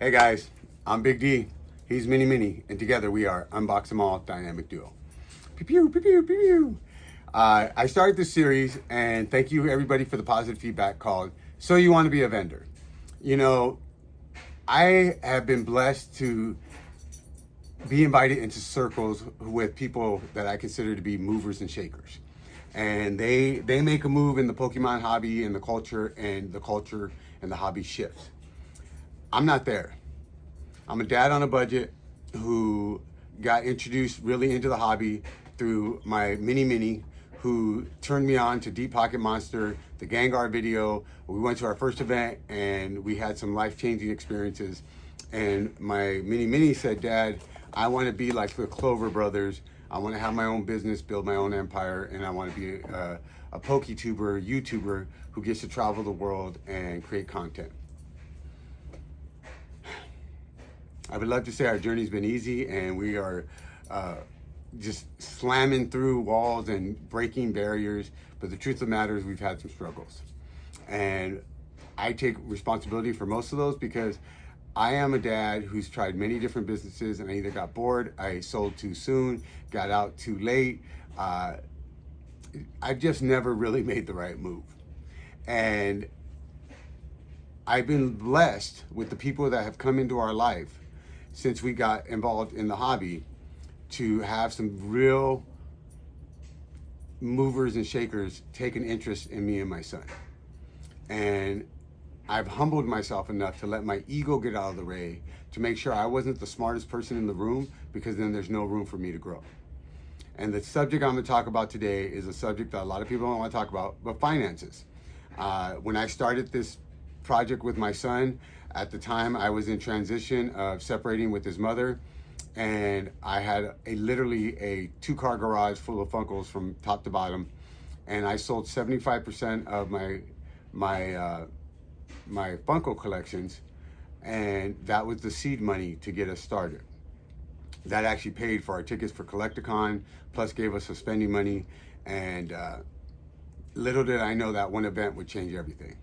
Hey guys, I'm Big D. He's Mini Mini, and together we are Unbox 'em All Dynamic Duo. Pew pew pew pew pew pew. I started this series, and thank you everybody for the positive feedback called "So You Want to Be a Vendor." You know, I have been blessed to be invited into circles with people that I consider to be movers and shakers, and they make a move in the Pokemon hobby and the culture, and the hobby shifts. I'm not there. I'm a dad on a budget who got introduced really into the hobby through my mini mini, who turned me on to Deep Pocket Monster, the Gengar video. We went to our first event and we had some life-changing experiences. And my mini mini said, "Dad, I want to be like the Clover Brothers. I want to have my own business, build my own empire, and I want to be a PokeTuber, YouTuber who gets to travel the world and create content." I would love to say our journey's been easy and we are just slamming through walls and breaking barriers, but the truth of the matter is we've had some struggles. And I take responsibility for most of those because I am a dad who's tried many different businesses, and I either got bored, I sold too soon, got out too late. I've just never really made the right move. And I've been blessed with the people that have come into our life since we got involved in the hobby to have some real movers and shakers take an interest in me and my son. And I've humbled myself enough to let my ego get out of the way to make sure I wasn't the smartest person in the room, because then there's no room for me to grow. And the subject I'm going to talk about today is a subject that a lot of people don't want to talk about, but finances. When I started this project with my son, at the time I was in transition of separating with his mother, and I had literally a 2-car garage full of Funkos from top to bottom, and I sold 75% of my Funko collections, and that was the seed money to get us started. That actually paid for our tickets for Collecticon, plus gave us some spending money, and little did I know that one event would change everything.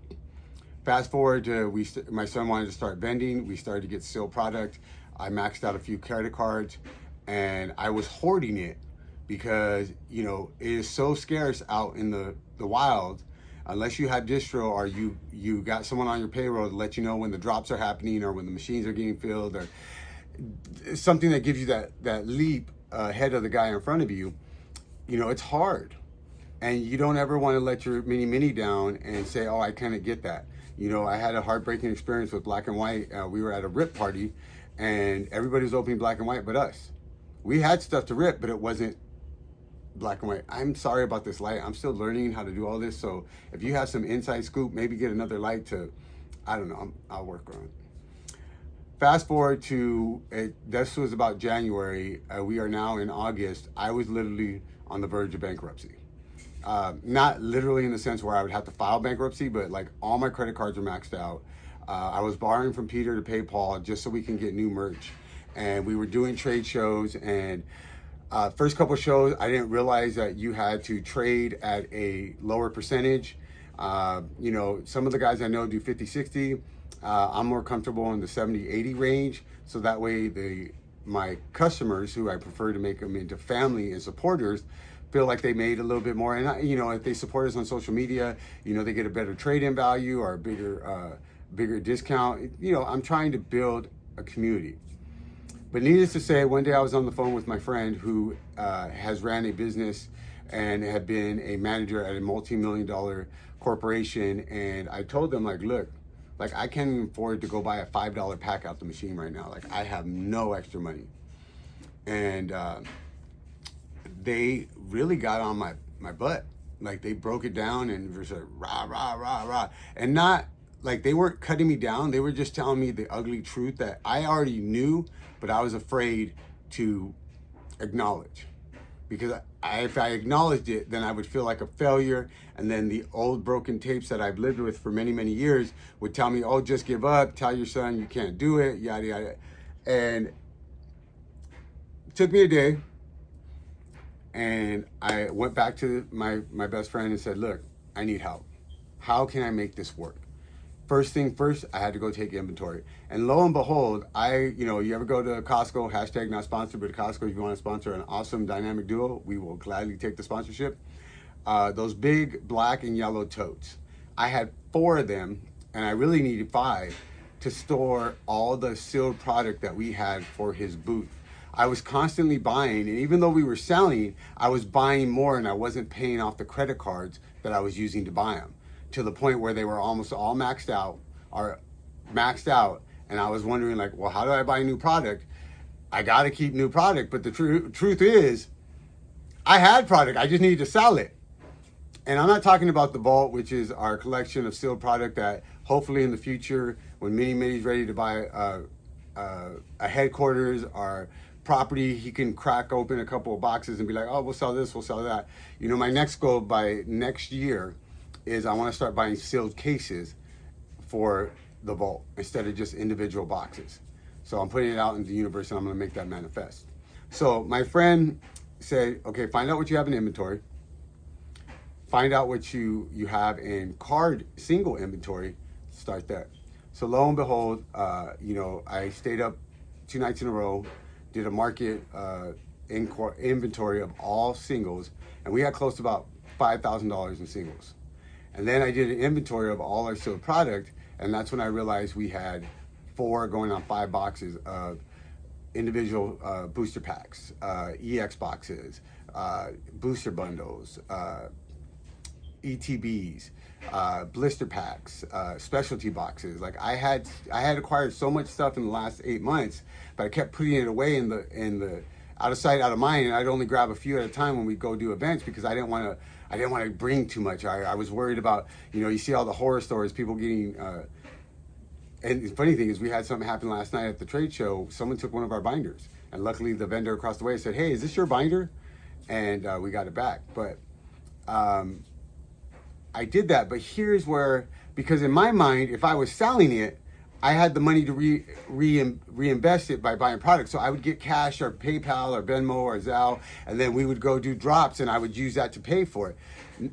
Fast forward to my son wanted to start vending. We started to get sealed product. I maxed out a few credit cards, and I was hoarding it because, you know, it is so scarce out in the wild. Unless you have distro or you got someone on your payroll to let you know when the drops are happening or when the machines are getting filled, or something that gives you that leap ahead of the guy in front of you, you know, it's hard. And you don't ever want to let your mini mini down and say, "Oh, I kind of get that." You know, I had a heartbreaking experience with black and white. We were at a rip party and everybody was opening black and white but us. We had stuff to rip, but it wasn't black and white. I'm sorry about this light. I'm still learning how to do all this. So if you have some inside scoop, maybe get another light to, I don't know, I'll work on it. Fast forward to, this was about January. We are now in August. I was literally on the verge of bankruptcy. Not literally in the sense where I would have to file bankruptcy, but like all my credit cards are maxed out. I was borrowing from Peter to pay Paul just so we can get new merch. And we were doing trade shows, and first couple shows, I didn't realize that you had to trade at a lower percentage. You know, some of the guys I know do 50-60. I'm more comfortable in the 70-80 range. So that way my customers, who I prefer to make them into family and supporters, feel like they made a little bit more. And you know, if they support us on social media, you know, they get a better trade-in value or a bigger discount. You know, I'm trying to build a community. But needless to say, one day I was on the phone with my friend who has ran a business and had been a manager at a multi-million-dollar corporation, and I told them, like, look, like, I can't afford to go buy a $5 pack out the machine right now. Like, I have no extra money. And they really got on my butt. Like, they broke it down and was like, rah, rah, rah, rah. And not, like, they weren't cutting me down. They were just telling me the ugly truth that I already knew, but I was afraid to acknowledge. Because if I acknowledged it, then I would feel like a failure. And then the old broken tapes that I've lived with for many, many years would tell me, "Oh, just give up. Tell your son you can't do it," yada, yada. And it took me a day. And I went back to my best friend and said, "Look, I need help. How can I make this work?" first thing first, I had to go take inventory. And lo and behold, you ever go to Costco, hashtag not sponsored, but Costco, if you want to sponsor an awesome dynamic duo, we will gladly take the sponsorship. Those big black and yellow totes. I had 4 of them, and I really needed 5 to store all the sealed product that we had for his booth. I was constantly buying, and even though we were selling, I was buying more, and I wasn't paying off the credit cards that I was using to buy them, to the point where they were almost all maxed out, and I was wondering, like, well, how do I buy new product? I got to keep new product, but the truth is, I had product, I just needed to sell it. And I'm not talking about the vault, which is our collection of sealed product that hopefully in the future, when Mini Mini's ready to buy a headquarters or property, he can crack open a couple of boxes and be like, oh, we'll sell this, we'll sell that. You know, my next goal by next year is I want to start buying sealed cases for the vault instead of just individual boxes. So I'm putting it out into the universe, and I'm going to make that manifest. So my friend said, okay, find out what you have in inventory. Find out what you have in card single inventory. Start there. So lo and behold, I stayed up 2 nights in a row, did a market inventory of all singles, and we had close to about $5,000 in singles. And then I did an inventory of all our sealed product, and that's when I realized we had 4 going on 5 boxes of individual booster packs, EX boxes, booster bundles, ETBs, blister packs, specialty boxes. Like I had acquired so much stuff in the last 8 months, but I kept putting it away in the out of sight, out of mind, and I'd only grab a few at a time when we'd go do events because I didn't want to bring too much. I was worried about, you see all the horror stories, people getting. And the funny thing is, we had something happen last night at the trade show. Someone took one of our binders, and luckily the vendor across the way said, "Hey, is this your binder?" And we got it back, but. I did that, but here's where, because in my mind, if I was selling it, I had the money to reinvest it by buying products. So I would get cash or PayPal or Venmo or Zelle, and then we would go do drops, and I would use that to pay for it.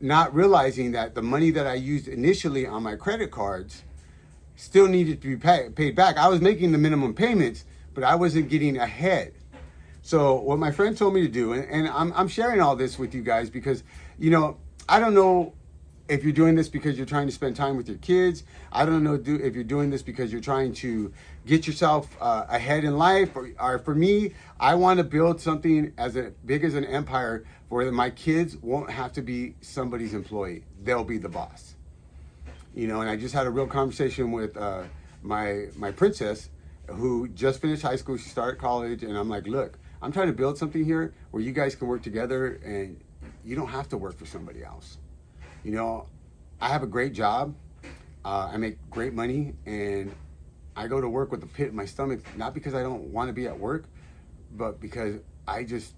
Not realizing that the money that I used initially on my credit cards still needed to be paid back. I was making the minimum payments, but I wasn't getting ahead. So what my friend told me to do, and I'm sharing all this with you guys because, I don't know if you're doing this because you're trying to spend time with your kids. I don't know if you're doing this because you're trying to get yourself ahead in life. Or for me, I want to build something as big as an empire where my kids won't have to be somebody's employee. They'll be the boss. And I just had a real conversation with my princess who just finished high school. She started college, and I'm like, look, I'm trying to build something here where you guys can work together and you don't have to work for somebody else. I have a great job. I make great money, and I go to work with a pit in my stomach, not because I don't want to be at work, but because I just,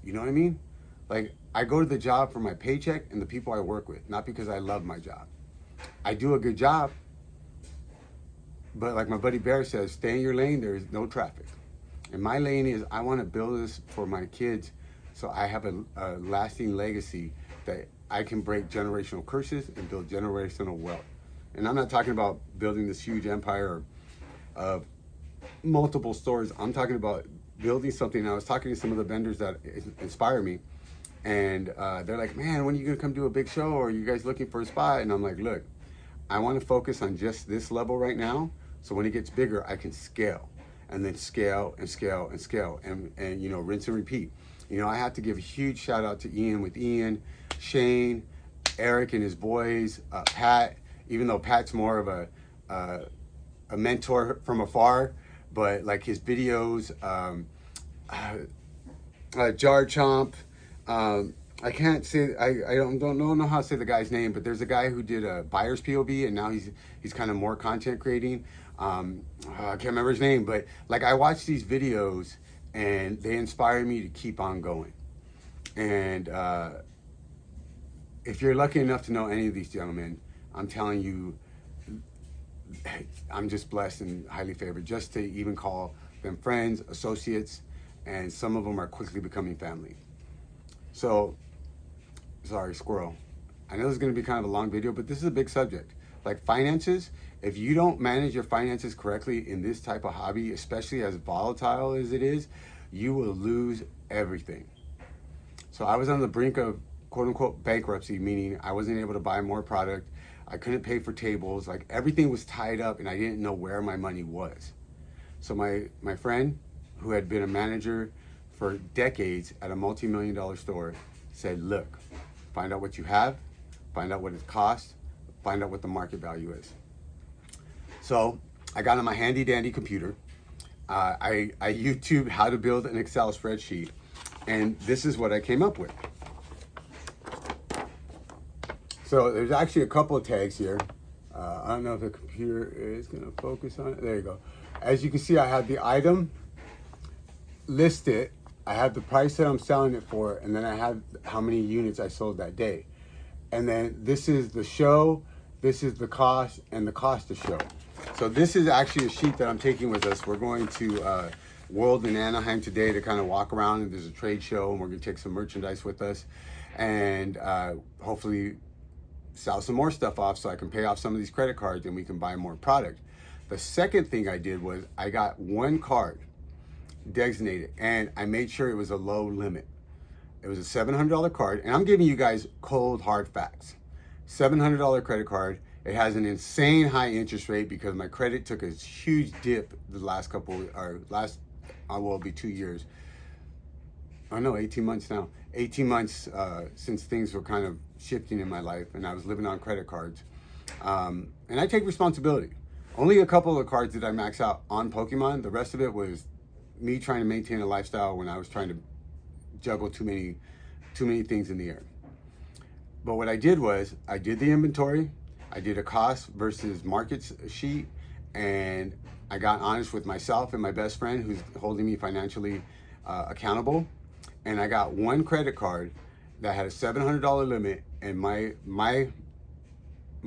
you know what I mean? Like, I go to the job for my paycheck and the people I work with, not because I love my job. I do a good job, but like my buddy Bear says, stay in your lane, there's no traffic. And my lane is, I want to build this for my kids so I have a lasting legacy that I can break generational curses and build generational wealth. And I'm not talking about building this huge empire of multiple stores. I'm talking about building something. I was talking to some of the vendors that inspire me, and they're like, man, when are you going to come do a big show? Or are you guys looking for a spot? And I'm like, look, I want to focus on just this level right now. So when it gets bigger, I can scale, and then scale and scale and scale, and rinse and repeat. I have to give a huge shout out to Ian with Ian, Shane, Eric and his boys, Pat, even though Pat's more of a mentor from afar, but like his videos, Jar Chomp, I can't say, I don't know how to say the guy's name, but there's a guy who did a buyer's POV, and now he's kind of more content creating. I can't remember his name, but like I watch these videos and they inspire me to keep on going. And if you're lucky enough to know any of these gentlemen, I'm telling you, I'm just blessed and highly favored just to even call them friends, associates, and some of them are quickly becoming family. So, sorry, squirrel. I know this is going to be kind of a long video, but this is a big subject. like finances, if you don't manage your finances correctly in this type of hobby, especially as volatile as it is, you will lose everything. So I was on the brink of quote unquote bankruptcy, meaning I wasn't able to buy more product. I couldn't pay for tables. Like everything was tied up and I didn't know where my money was. So my friend, who had been a manager for decades at a multi-million-dollar store, said, look, find out what you have, find out what it costs, find out what the market value is. So I got on my handy dandy computer. I YouTubed how to build an Excel spreadsheet, and this is what I came up with. So there's actually a couple of tags here. I don't know if the computer is going to focus on it. There you go. As you can see, I have the item listed. I have the price that I'm selling it for, and then I have how many units I sold that day. And then this is the show, this is the cost, and the cost to show. So this is actually a sheet that I'm taking with us. We're going to World in Anaheim today to kind of walk around, and there's a trade show, and we're going to take some merchandise with us, and hopefully sell some more stuff off so I can pay off some of these credit cards and we can buy more product. The second thing I did was I got one card designated, and I made sure it was a low limit. It was a $700 card, and I'm giving you guys cold hard facts. $700 credit card. It has an insane high interest rate because my credit took a huge dip the last couple, or last, will be 2 years. Oh no, 18 months now. 18 months since things were kind of shifting in my life, and I was living on credit cards. And I take responsibility. Only a couple of cards did I max out on Pokemon. The rest of it was me trying to maintain a lifestyle when I was trying to juggle too many things in the air. But what I did was I did the inventory, I did a cost versus markets sheet, and I got honest with myself and my best friend who's holding me financially accountable. And I got one credit card that had a $700 limit, and my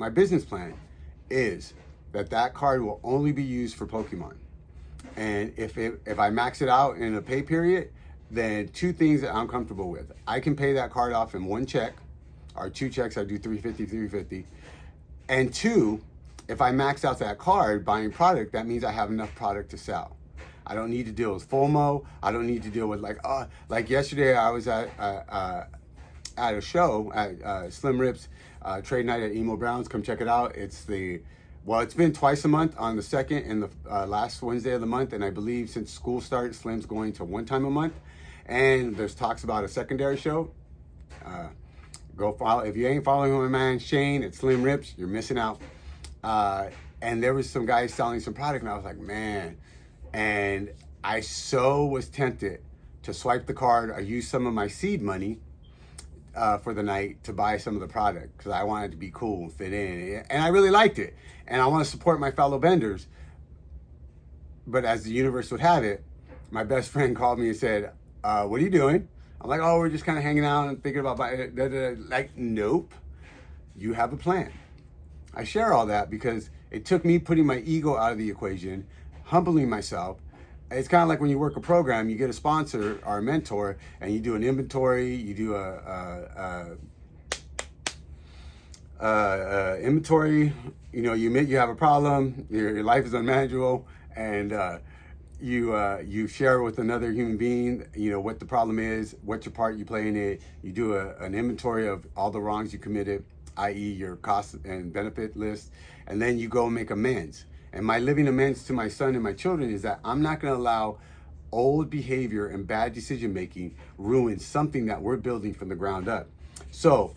business plan is that card will only be used for Pokemon. And if I max it out in a pay period, then two things that I'm comfortable with. I can pay that card off in one check, or two checks. I do $350. And two, if I max out that card buying product, that means I have enough product to sell. I don't need to deal with FOMO. I don't need to deal with like yesterday I was at a show at Slim Rips trade night at Emo Brown's. Come check it out. It's been twice a month on the second and the last Wednesday of the month, and I believe since school started, Slim's going to one time a month. And there's talks about a secondary show. Go follow. If you ain't following my man Shane at Slim Rips, you're missing out. And there was some guys selling some product, and I was like, man. And I so was tempted to swipe the card or use some of my seed money for the night to buy some of the product because I wanted to be cool and fit in. And I really liked it. And I want to support my fellow vendors. But as the universe would have it, my best friend called me and said, what are you doing? I'm like, oh, we're just kind of hanging out and thinking about buying it. Like, nope, you have a plan. I share all that because it took me putting my ego out of the equation, humbling myself. It's kind of like when you work a program, you get a sponsor or a mentor, and you do an inventory, you do inventory, you admit you have a problem, your life is unmanageable, and you share with another human being, what the problem is, what's your part you play in it. You do an inventory of all the wrongs you committed, i.e. your cost and benefit list, and then you go make amends. And my living amends to my son and my children is that I'm not going to allow old behavior and bad decision making ruin something that we're building from the ground up. So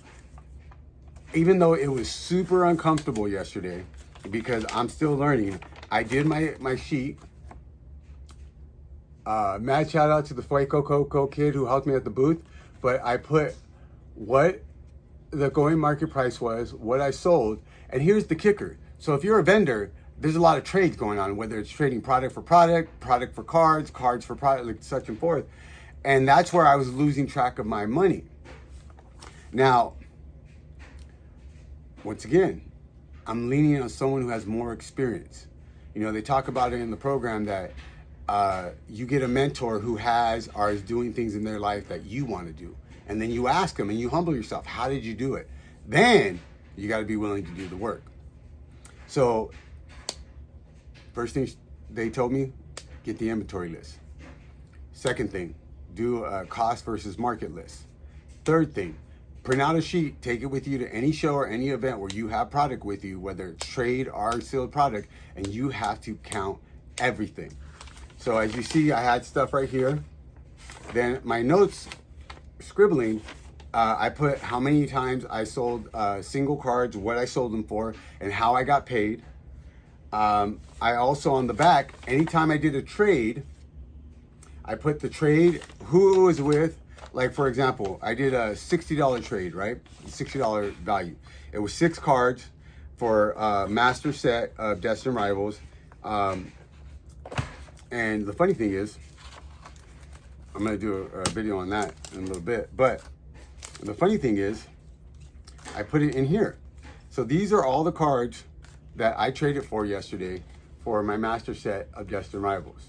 even though it was super uncomfortable yesterday because I'm still learning, I did my sheet. Mad shout out to the Fuego Coco kid who helped me at the booth, but I put what the going market price was, what I sold, and here's the kicker. So if you're a vendor, there's a lot of trades going on, whether it's trading product for product, product for cards, cards for product, like such and forth. And that's where I was losing track of my money. Now, once again, I'm leaning on someone who has more experience. They talk about it in the program that you get a mentor who has or is doing things in their life that you want to do. And then you ask them and you humble yourself, how did you do it? Then you got to be willing to do the work. So first thing they told me, get the inventory list. Second thing, do a cost versus market list. Third thing, print out a sheet, take it with you to any show or any event where you have product with you, whether it's trade or sealed product, and you have to count everything. So as you see, I had stuff right here. Then my notes, scribbling, I put how many times I sold single cards, what I sold them for, and how I got paid. I also, on the back, anytime I did a trade, I put the trade, who it was with. Like, for example, I did a $60 trade, right? $60 value. It was 6 cards for a master set of Destined Rivals. And the funny thing is, I'm going to do a video on that in a little bit. But the funny thing is, I put it in here. So these are all the cards that I traded for yesterday for my master set of Destined Rivals.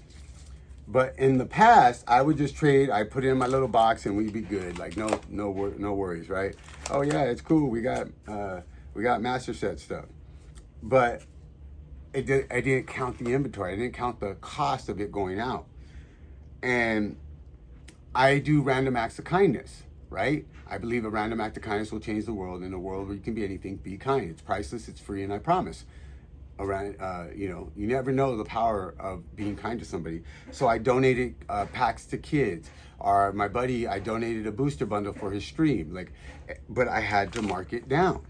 But in the past, I would just trade. I put it in my little box, and we'd be good. Like no worries, right? Oh yeah, it's cool. We got master set stuff. But I didn't count the inventory. I didn't count the cost of it going out. And I do random acts of kindness, right? I believe a random act of kindness will change the world. In a world where you can be anything, be kind. It's priceless. It's free, and I promise. Around, you never know the power of being kind to somebody. So I donated packs to kids, or my buddy, I donated a booster bundle for his stream. But I had to mark it down.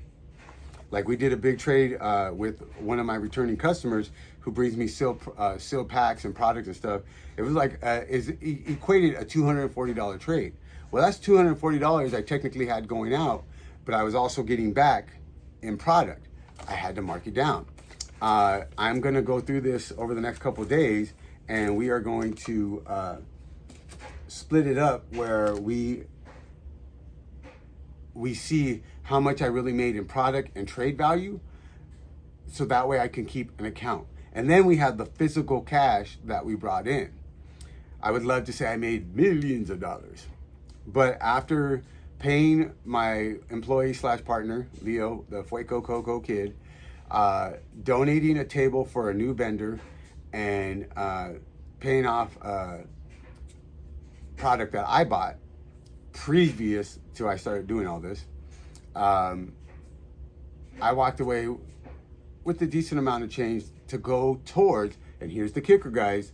Like, we did a big trade with one of my returning customers who brings me sealed packs and products and stuff. It was like equated a $240 trade. Well, that's $240 I technically had going out, but I was also getting back in product. I had to mark it down. I'm going to go through this over the next couple of days, and we are going to split it up where we see how much I really made in product and trade value, so that way I can keep an account. And then we have the physical cash that we brought in. I would love to say I made millions of dollars, but after paying my employee / partner, Leo, the Fuego Coco kid, donating a table for a new vendor, and paying off a product that I bought previous to I started doing all this, I walked away with a decent amount of change to go towards, and here's the kicker, guys.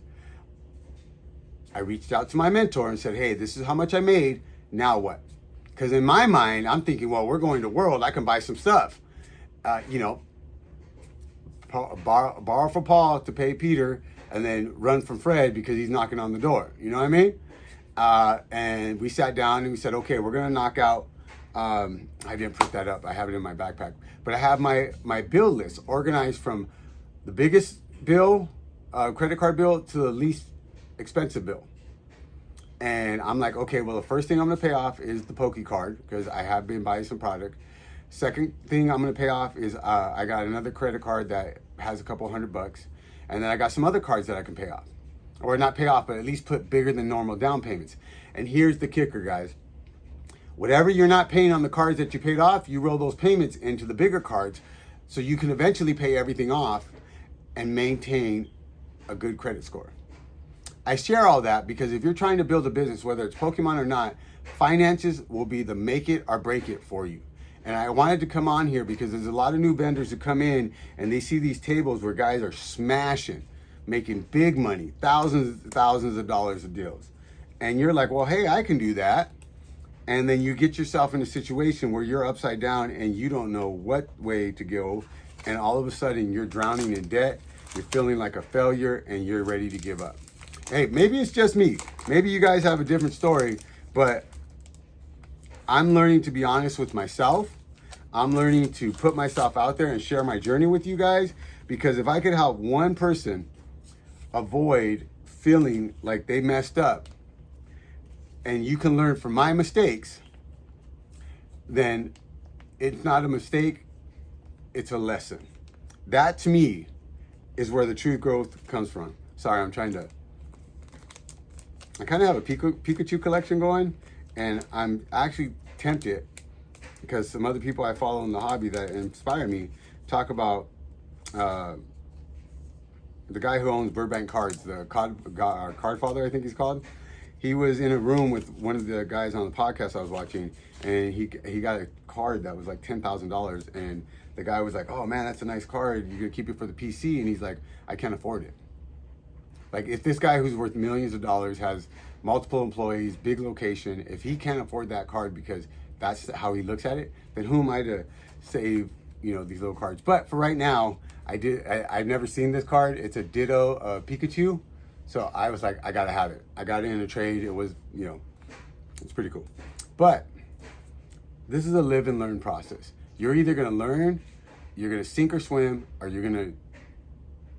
I reached out to my mentor and said, hey, this is how much I made, now what? Because in my mind, I'm thinking, well, we're going to World, I can buy some stuff. Borrow from Paul to pay Peter, and then run from Fred because he's knocking on the door. You know what I mean? And we sat down and we said, okay, we're gonna knock out, I didn't print that up, I have it in my backpack, but I have my bill list organized from the biggest bill, credit card bill, to the least expensive bill. And I'm like, okay, well, the first thing I'm gonna pay off is the Poke card, because I have been buying some product. Second thing I'm gonna pay off is I got another credit card that has a couple $100, and then I got some other cards that I can pay off. Or not pay off, but at least put bigger than normal down payments. And here's the kicker, guys. Whatever you're not paying on the cards that you paid off, you roll those payments into the bigger cards, so you can eventually pay everything off and maintain a good credit score. I share all that because if you're trying to build a business, whether it's Pokemon or not, finances will be the make it or break it for you. And I wanted to come on here because there's a lot of new vendors who come in and they see these tables where guys are smashing, making big money, thousands of dollars of deals. And you're like, well, hey, I can do that. And then you get yourself in a situation where you're upside down and you don't know what way to go. And all of a sudden you're drowning in debt. You're feeling like a failure and you're ready to give up. Hey, maybe it's just me. Maybe you guys have a different story, but I'm learning to be honest with myself. I'm learning to put myself out there and share my journey with you guys, because if I could help one person avoid feeling like they messed up, and you can learn from my mistakes, then it's not a mistake, it's a lesson. That to me is where the true growth comes from. Sorry, I kind of have a Pikachu collection going, and I'm actually tempted because some other people I follow in the hobby that inspire me talk about the guy who owns Burbank Cards, the card father, I think he's called. He was in a room with one of the guys on the podcast I was watching, and he got a card that was like $10,000, and the guy was like, "Oh man, that's a nice card. You're gonna keep it for the PC?" And he's like, "I can't afford it." Like, if this guy who's worth millions of dollars has multiple employees, big location, if he can't afford that card because that's how he looks at it, then who am I to save, these little cards? But for right now, I've never seen this card. It's a Ditto Pikachu. So I was like, I gotta have it. I got it in a trade. It was, it's pretty cool. But this is a live and learn process. You're either gonna learn, you're gonna sink or swim, or it's gonna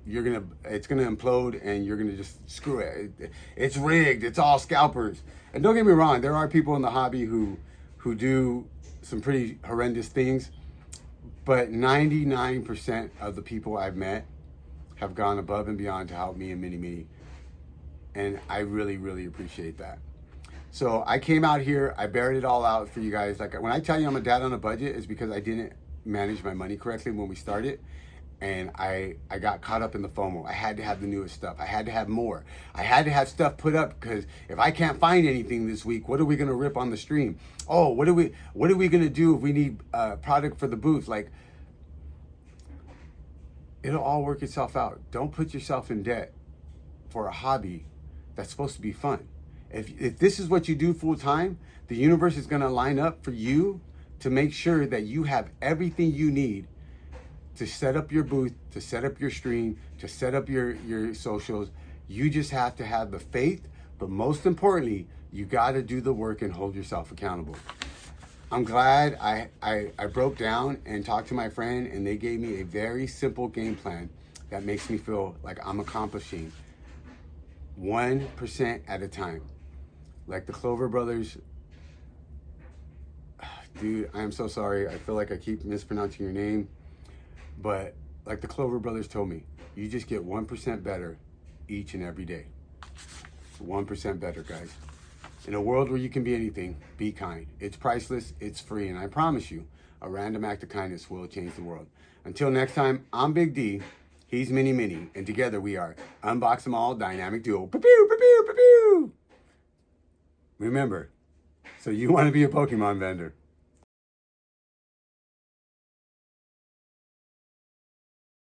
implode and you're gonna just screw it. It's rigged. It's all scalpers. And don't get me wrong, there are people in the hobby who do some pretty horrendous things, but 99% of the people I've met have gone above and beyond to help me and many. And I really, really appreciate that. So I came out here, I bared it all out for you guys. Like, when I tell you I'm a dad on a budget, it's because I didn't manage my money correctly when we started. And I got caught up in the FOMO. I had to have the newest stuff. I had to have more. I had to have stuff put up, because if I can't find anything this week, what are we gonna rip on the stream? Oh, what are we gonna do if we need product for the booth? Like, it'll all work itself out. Don't put yourself in debt for a hobby that's supposed to be fun. If this is what you do full time, the universe is gonna line up for you to make sure that you have everything you need to set up your booth, to set up your stream, to set up your socials. You just have to have the faith, but most importantly, you got to do the work and hold yourself accountable. I'm glad I broke down and talked to my friend, and they gave me a very simple game plan that makes me feel like I'm accomplishing 1% at a time. Like the Clover Brothers. Dude, I am so sorry. I feel like I keep mispronouncing your name. But like the Clover Brothers told me, you just get 1% better each and every day. 1% better, guys. In a world where you can be anything, be kind. It's priceless, it's free, and I promise you, a random act of kindness will change the world. Until next time, I'm Big D, he's Mini, and together we are Unbox 'em All Dynamic Duo. Pew, pew, pew, pew, pew. Remember, so you want to be a Pokemon vendor.